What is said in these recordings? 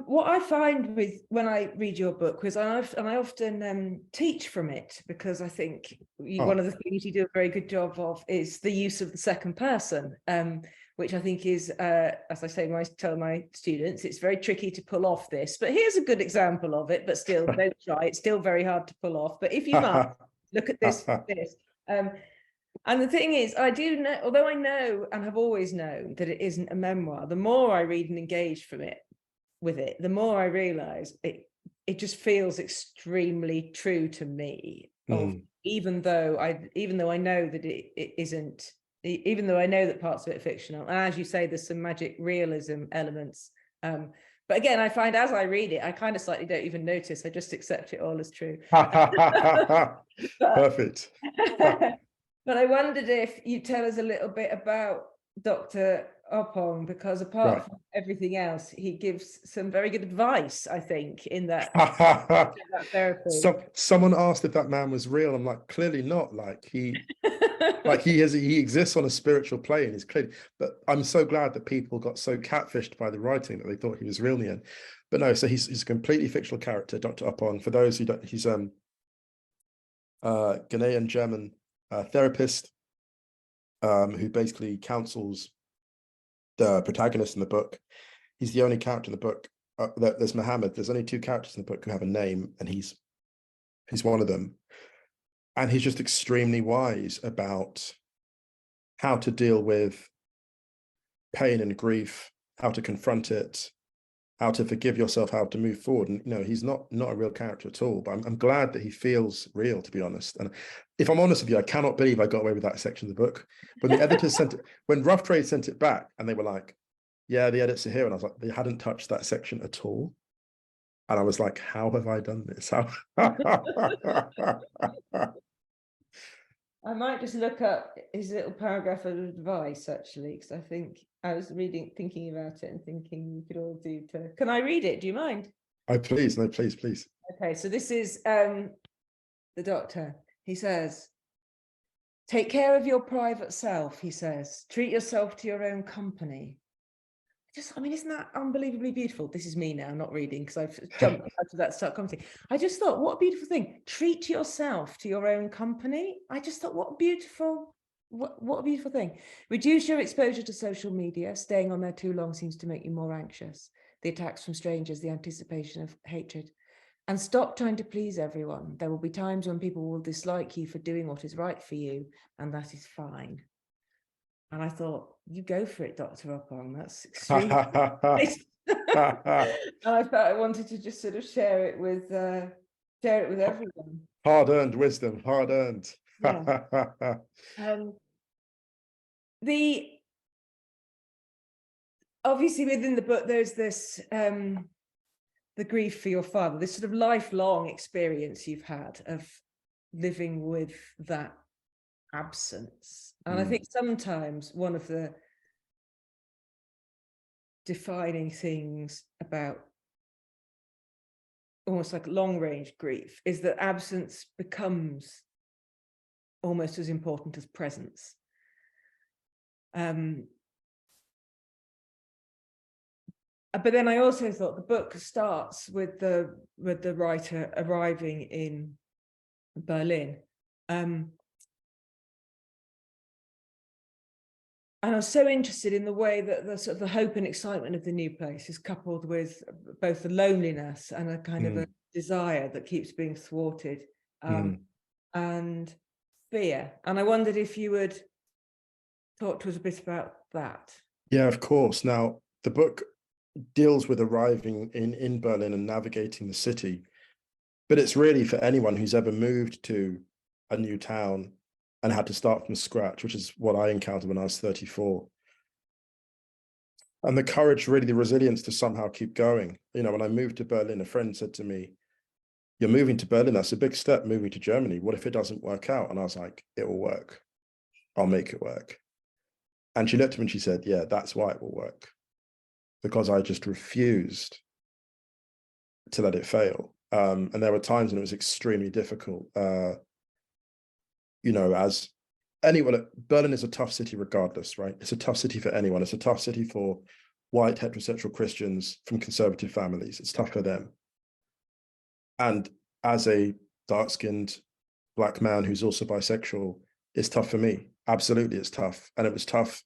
What I find when I read your book, because I often teach from it, because I think one of the things you do a very good job of is the use of the second person, which I think is, as I say, I tell my students, it's very tricky to pull off this, but here's a good example of it, but still, don't try, it's still very hard to pull off. But if you might, look at this. And the thing is, I do know, although I know and have always known that it isn't a memoir, the more I read and engage with it, the more I realize it just feels extremely true to me. Even though I know that it isn't, even though I know that parts of it are fictional, and as you say, there's some magic realism elements. But again, I find as I read it, I kind of slightly don't even notice. I just accept it all as true. Perfect. But I wondered if you tell us a little bit about Dr. Okwonga, because apart from everything else, he gives some very good advice, I think, in that therapy. Someone asked if that man was real. I'm like, clearly not. Like he exists on a spiritual plane. He's clearly, but I'm so glad that people got so catfished by the writing that they thought he was real in the end. But no, so he's a completely fictional character, Dr. Okwonga. For those who don't, he's Ghanaian German therapist who basically counsels the protagonist in the book. He's the only character in the book. There's Muhammad. There's only 2 characters in the book who have a name, and he's one of them. And he's just extremely wise about how to deal with pain and grief, how to confront it, how to forgive yourself, how to move forward. And he's not a real character at all, but I'm glad that he feels real, to be honest. And if I'm honest with you, I cannot believe I got away with that section of the book. When the editors sent it, when Rough Trade sent it back, and they were like, yeah, the edits are here, and I was like, they hadn't touched that section at all. And I was like, how have I done this? How I might just look up his little paragraph of advice, actually, because I think I was thinking about it and thinking we could all do to. Can I read it? Do you mind? Oh, please. No, please. Okay, so this is the doctor. He says, take care of your private self, he says. Treat yourself to your own company. Isn't that unbelievably beautiful? This is me now, not reading, because I've jumped out of that start commenting. I just thought, what a beautiful thing. Treat yourself to your own company. I just thought, what a beautiful thing. Reduce your exposure to social media. Staying on there too long seems to make you more anxious. The attacks from strangers, the anticipation of hatred. And stop trying to please everyone. There will be times when people will dislike you for doing what is right for you, and that is fine. And I thought, you go for it, Dr. Okwonga. That's extremely nice. And I thought I wanted to just sort of share it with everyone. Hard-earned wisdom, hard-earned. Yeah. Obviously within the book, there's this the grief for your father, this sort of lifelong experience you've had of living with that absence. And I think sometimes one of the defining things about almost like long-range grief is that absence becomes almost as important as presence. But then I also thought the book starts with the writer arriving in Berlin. And I was so interested in the way that the sort of the hope and excitement of the new place is coupled with both the loneliness and a kind of a desire that keeps being thwarted, and fear. And I wondered if you would talk to us a bit about that. Yeah, of course. Now, the book deals with arriving in Berlin and navigating the city, but it's really for anyone who's ever moved to a new town and had to start from scratch, which is what I encountered when I was 34. And the courage, really the resilience to somehow keep going. When I moved to Berlin, a friend said to me, you're moving to Berlin, that's a big step, moving to Germany. What if it doesn't work out? And I was like, it will work. I'll make it work. And she looked at me and she said, yeah, that's why it will work. Because I just refused to let it fail. And there were times when it was extremely difficult. As anyone, Berlin is a tough city regardless, right? It's a tough city for anyone. It's a tough city for white heterosexual Christians from conservative families. It's tough for them. And as a dark-skinned Black man who's also bisexual, it's tough for me. Absolutely, it's tough. And it was tough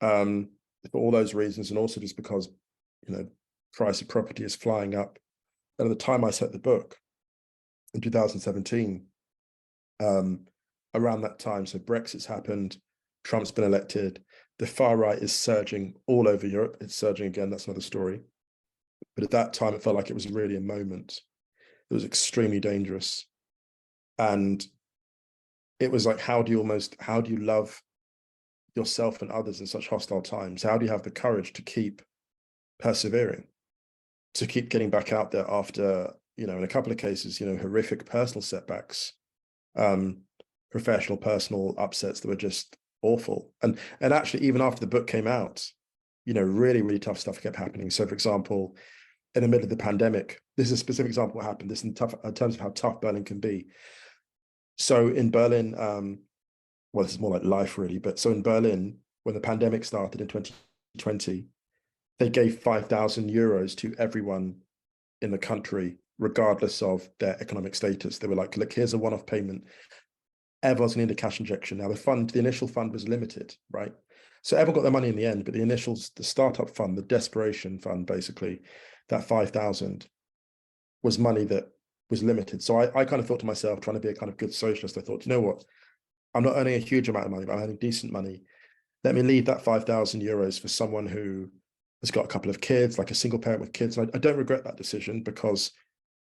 for all those reasons, and also just because, you know, price of property is flying up. And at the time I set the book in 2017, around that time, so Brexit's happened, Trump's been elected, the far right is surging all over Europe. It's surging again, that's another story. But at that time, it felt like it was really a moment. It was extremely dangerous. And it was like, how do you love yourself and others in such hostile times? How do you have the courage to keep persevering, to keep getting back out there after, you know, in a couple of cases, you know, horrific personal setbacks, professional, personal upsets that were just awful. And actually, even after the book came out, you know, really, really tough stuff kept happening. So, for example, in the middle of the pandemic, this is a specific example of what happened. This in terms of how tough Berlin can be. So in Berlin, well, this is more like life really, but so in Berlin, when the pandemic started in 2020, they gave 5,000 euros to everyone in the country, regardless of their economic status. They were like, look, here's a one-off payment. Everyone's gonna need a cash injection. Now the initial fund was limited, right? So everyone got their money in the end, but the startup fund, the desperation fund, basically, that 5,000 was money that was limited. So I kind of thought to myself, trying to be a kind of good socialist, I thought, you know what? I'm not earning a huge amount of money, but I'm earning decent money. Let me leave that 5,000 euros for someone who has got a couple of kids, like a single parent with kids. And I don't regret that decision, because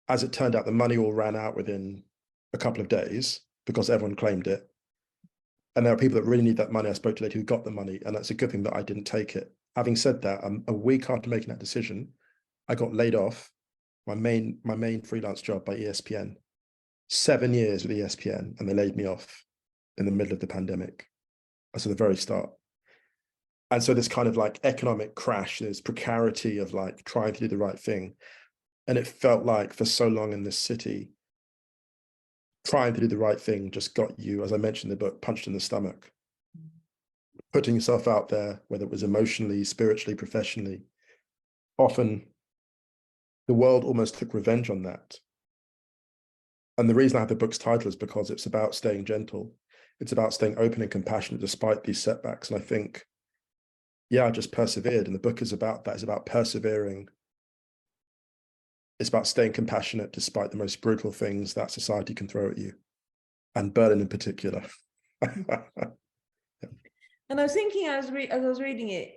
as it turned out, the money all ran out within a couple of days because everyone claimed it. And there are people that really need that money. I spoke to a lady who got the money, and that's a good thing that I didn't take it. Having said that, a week after making that decision, I got laid off my main freelance job by ESPN. 7 years with ESPN, and they laid me off in the middle of the pandemic. So the very start. And so this kind of like economic crash, this precarity of like trying to do the right thing. And it felt like for so long in this city, trying to do the right thing just got you, as I mentioned in the book, punched in the stomach. Putting yourself out there, whether it was emotionally, spiritually, professionally, often the world almost took revenge on that. And the reason I have the book's title is because it's about staying gentle. It's about staying open and compassionate despite these setbacks. And I think, yeah, I just persevered. And the book is about that. It's about persevering. It's about staying compassionate despite the most brutal things that society can throw at you, and Berlin in particular. And I was thinking as I was reading it,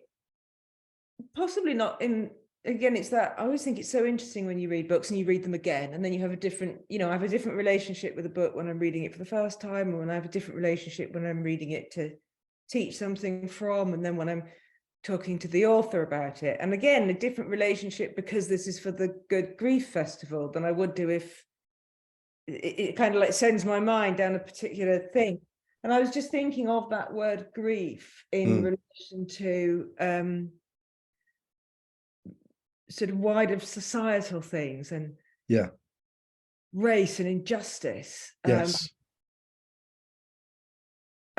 possibly not in, again, it's that I always think it's so interesting when you read books and you read them again, and then you have a different, you know, I have a different relationship with a book when I'm reading it for the first time, or when I have a different relationship when I'm reading it to teach something from, and then when I'm talking to the author about it. And again, a different relationship because this is for the Good Grief Festival than I would do if it kind of like sends my mind down a particular thing. And I was just thinking of that word grief in relation to sort of wider societal things and Yeah. race and injustice. Yes.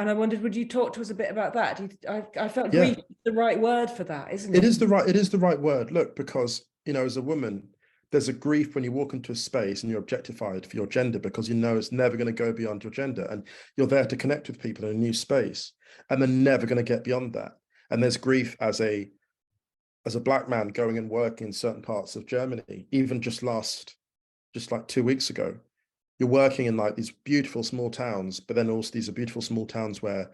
And I wondered, would you talk to us a bit about that? I felt Yeah. grief is the right word for that, isn't it? It is the right word. Look, because, you know, as a woman, there's a grief when you walk into a space and you're objectified for your gender, because you know it's never going to go beyond your gender, and you're there to connect with people in a new space, and they're never going to get beyond that. And there's grief as a Black man going and working in certain parts of Germany, even just like 2 weeks ago. You're working in like these beautiful small towns, but then also these are beautiful small towns where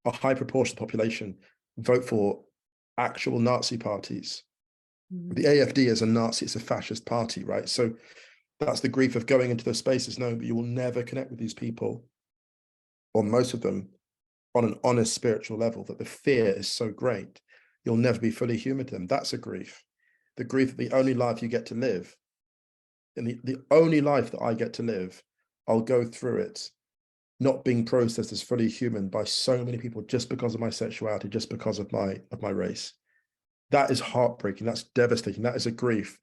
a high proportion of the population vote for actual Nazi parties. The AfD is a Nazi, it's a fascist party, right? So that's the grief of going into those spaces, knowing that you will never connect with these people, or most of them, on an honest spiritual level, that the fear is so great, you'll never be fully human to them. That's a grief. The grief that the only life you get to live, and the only life that I get to live, I'll go through it not being processed as fully human by so many people just because of my sexuality, just because of my race. That is heartbreaking. That's devastating. That is a grief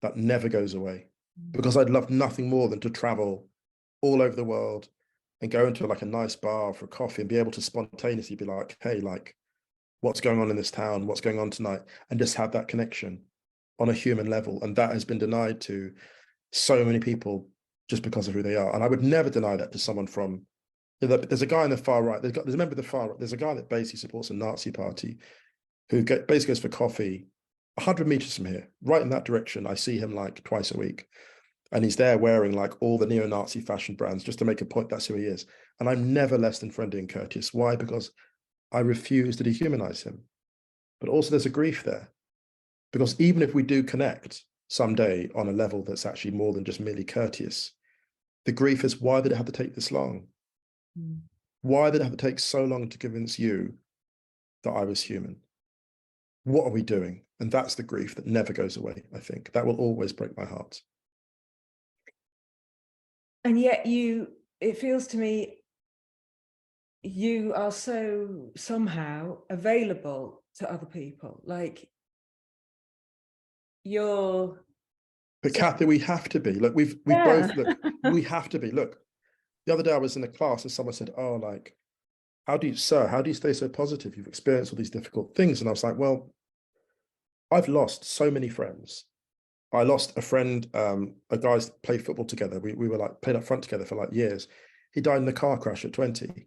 that never goes away, because I'd love nothing more than to travel all over the world and go into like a nice bar for coffee and be able to spontaneously be like, hey, like, what's going on in this town, what's going on tonight, and just have that connection on a human level. And that has been denied to so many people just because of who they are. And I would never deny that to someone from, there's a guy in the far right, there's a member of the far right, there's a guy that basically supports a Nazi party who basically goes for coffee 100 meters from here, right in that direction. I see him like twice a week. And he's there wearing like all the neo-Nazi fashion brands just to make a point that's who he is. And I'm never less than friendly and courteous. Why? Because I refuse to dehumanize him. But also there's a grief there. Because even if we do connect someday on a level that's actually more than just merely courteous, the grief is, why did it have to take this long? Why did it have to take so long to convince you that I was human? What are we doing? And that's the grief that never goes away, I think. That will always break my heart. And yet it feels to me, you are so somehow available to other people. Like you're. But Cathy, we have to be. Look, we both, look, we have to be. Look, the other day I was in a class and someone said, oh, like, how do you stay so positive? You've experienced all these difficult things. And I was like, well, I've lost so many friends. I lost a friend, a guy played football together. We were like played up front together for like years. He died in a car crash at 20.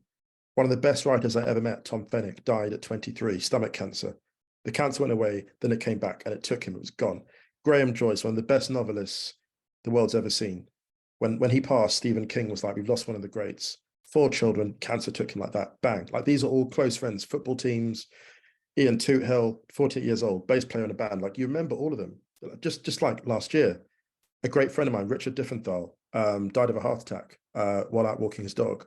One of the best writers I ever met, Tom Fennick, died at 23, stomach cancer. The cancer went away, then it came back and it took him, it was gone. Graham Joyce, one of the best novelists the world's ever seen. When he passed, Stephen King was like, we've lost one of the greats. 4 children, cancer took him like that, bang. Like these are all close friends, football teams. Ian Toothill, 48 years old, bass player in a band. Like you remember all of them. Just like last year, a great friend of mine, Richard Diffenthal, died of a heart attack while out walking his dog.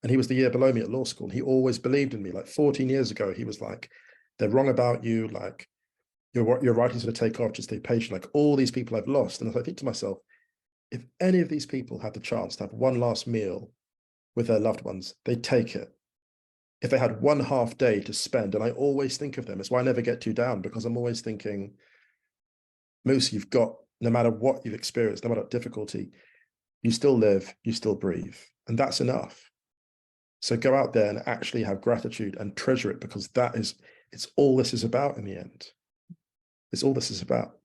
And he was the year below me at law school. And he always believed in me. Like 14 years ago, he was like, they're wrong about you. Like your writing's going to take off, just stay patient. Like all these people I've lost. And I think to myself, if any of these people had the chance to have one last meal with their loved ones, they'd take it. If they had one half day to spend, and I always think of them, it's why I never get too down, because I'm always thinking, Musa, you've got, no matter what you've experienced, no matter what difficulty, you still live, you still breathe. And that's enough. So go out there and actually have gratitude and treasure it, because it's all this is about in the end. It's all this is about.